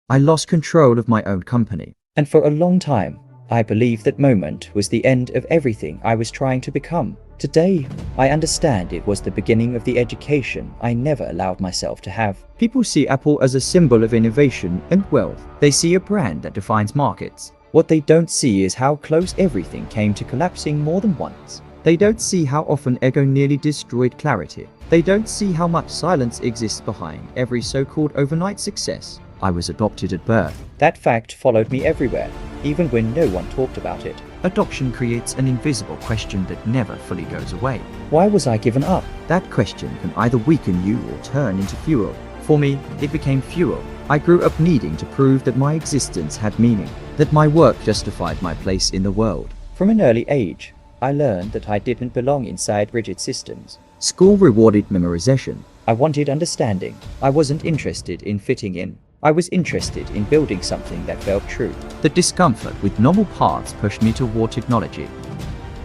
I lost control of my own company. And for a long time, I believed that moment was the end of everything I was trying to become. Today, I understand it was the beginning of the education I never allowed myself to have. People see Apple as a symbol of innovation and wealth. They see a brand that defines markets. What they don't see is how close everything came to collapsing more than once. They don't see how often ego nearly destroyed clarity. They don't see how much silence exists behind every so-called overnight success. I was adopted at birth. That fact followed me everywhere, even when no one talked about it. Adoption creates an invisible question that never fully goes away. Why was I given up? That question can either weaken you or turn into fuel. For me, it became fuel. I grew up needing to prove that my existence had meaning, that my work justified my place in the world. From an early age, I learned that I didn't belong inside rigid systems. School rewarded memorization. I wanted understanding. I wasn't interested in fitting in. I was interested in building something that felt true. The discomfort with novel paths pushed me toward technology.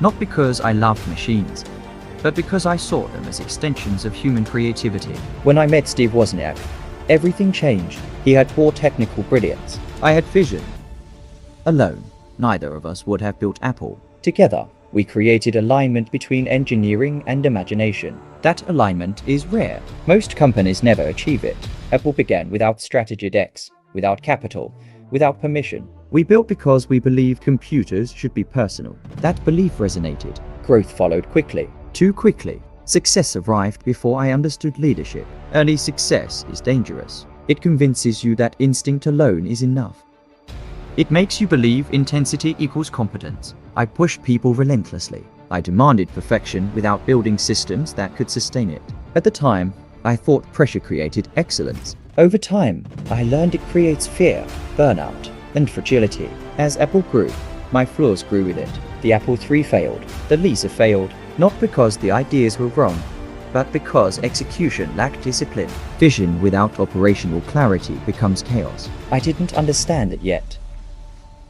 Not because I loved machines, but because I saw them as extensions of human creativity. When I met Steve Wozniak, everything changed. He had raw technical brilliance. I had vision. Alone, neither of us would have built Apple. Together, we created alignment between engineering and imagination. That alignment is rare. Most companies never achieve it. Apple began without strategy decks, without capital, without permission. We built because we believed computers should be personal. That belief resonated. Growth followed quickly. Too quickly. Success arrived before I understood leadership. Early success is dangerous. It convinces you that instinct alone is enough. It makes you believe intensity equals competence. I pushed people relentlessly. I demanded perfection without building systems that could sustain it. At the time, I thought pressure created excellence. Over time, I learned it creates fear, burnout, and fragility. As Apple grew, my flaws grew with it. The Apple III failed. The Lisa failed, not because the ideas were wrong, but because execution lacked discipline. Vision without operational clarity becomes chaos. I didn't understand it yet.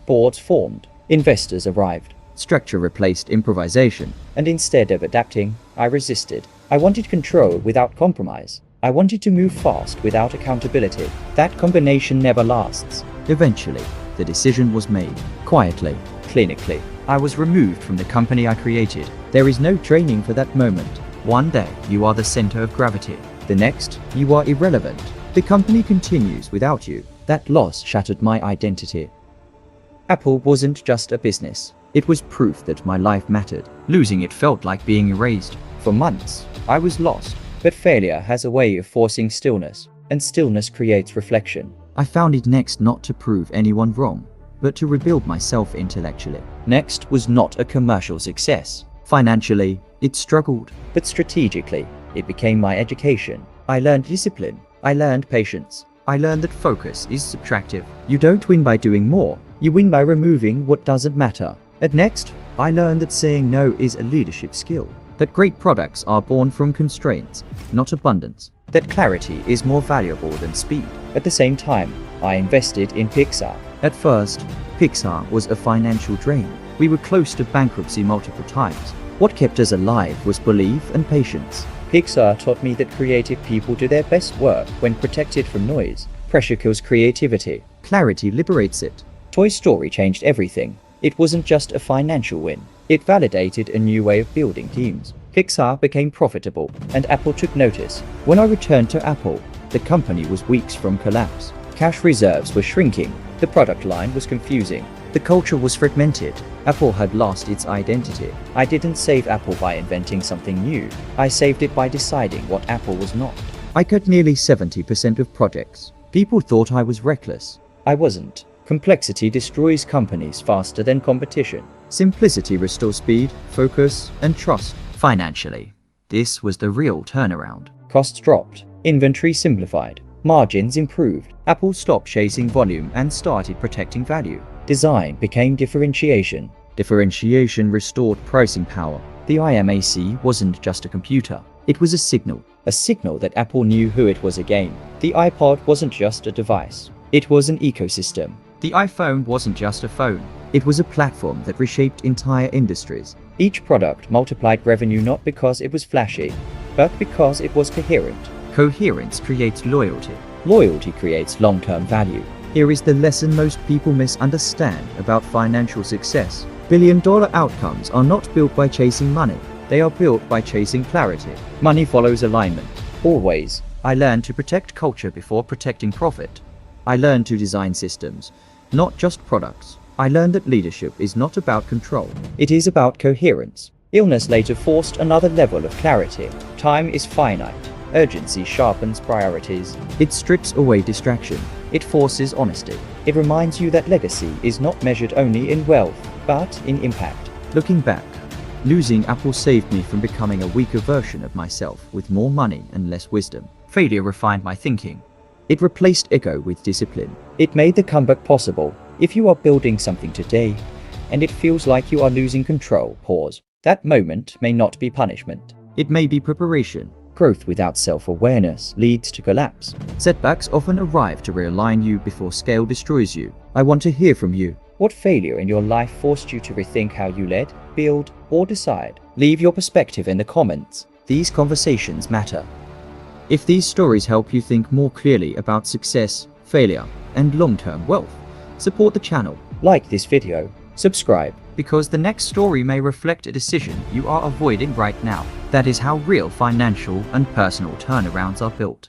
Boards formed. Investors arrived. Structure replaced improvisation. And instead of adapting, I resisted. I wanted control without compromise. I wanted to move fast without accountability. That combination never lasts. Eventually, the decision was made. Quietly, clinically. I was removed from the company I created. There is no training for that moment. One day, you are the center of gravity. The next, you are irrelevant. The company continues without you. That loss shattered my identity. Apple wasn't just a business. It was proof that my life mattered. Losing it felt like being erased. For months, I was lost. But failure has a way of forcing stillness, and stillness creates reflection. I found it next not to prove anyone wrong, but to rebuild myself intellectually. Next was not a commercial success. Financially, it struggled. But strategically, it became my education. I learned discipline. I learned patience. I learned that focus is subtractive. You don't win by doing more. You win by removing what doesn't matter. And next, I learned that saying no is a leadership skill. That great products are born from constraints, not abundance. That clarity is more valuable than speed. At the same time, I invested in Pixar. At first, Pixar was a financial drain. We were close to bankruptcy multiple times. What kept us alive was belief and patience. Pixar taught me that creative people do their best work when protected from noise. Pressure kills creativity. Clarity liberates it. Toy Story changed everything. It wasn't just a financial win. It validated a new way of building teams. Pixar became profitable, and Apple took notice. When I returned to Apple, the company was weeks from collapse. Cash reserves were shrinking. The product line was confusing. The culture was fragmented. Apple had lost its identity. I didn't save Apple by inventing something new. I saved it by deciding what Apple was not. I cut nearly 70% of projects. People thought I was reckless. I wasn't. Complexity destroys companies faster than competition. Simplicity restores speed, focus, and trust. Financially, this was the real turnaround. Costs dropped. Inventory simplified. Margins improved. Apple stopped chasing volume and started protecting value. Design became differentiation. Differentiation restored pricing power. The iMac wasn't just a computer. It was a signal. A signal that Apple knew who it was again. The iPod wasn't just a device. It was an ecosystem. The iPhone wasn't just a phone. It was a platform that reshaped entire industries. Each product multiplied revenue not because it was flashy, but because it was coherent. Coherence creates loyalty. Loyalty creates long-term value. Here is the lesson most people misunderstand about financial success. Billion-dollar outcomes are not built by chasing money. They are built by chasing clarity. Money follows alignment. Always. I learned to protect culture before protecting profit. I learned to design systems, not just products. I learned that leadership is not about control. It is about coherence. Illness later forced another level of clarity. Time is finite. Urgency sharpens priorities. It strips away distraction. It forces honesty. It reminds you that legacy is not measured only in wealth, but in impact. Looking back, losing Apple saved me from becoming a weaker version of myself with more money and less wisdom. Failure refined my thinking. It replaced ego with discipline. It made the comeback possible. If you are building something today, and it feels like you are losing control, pause. That moment may not be punishment. It may be preparation. Growth without self-awareness leads to collapse. Setbacks often arrive to realign you before scale destroys you. I want to hear from you. What failure in your life forced you to rethink how you led, build, or decide? Leave your perspective in the comments. These conversations matter. If these stories help you think more clearly about success, failure, and long-term wealth, support the channel. Like this video. Subscribe, because the next story may reflect a decision you are avoiding right now. That is how real financial and personal turnarounds are built.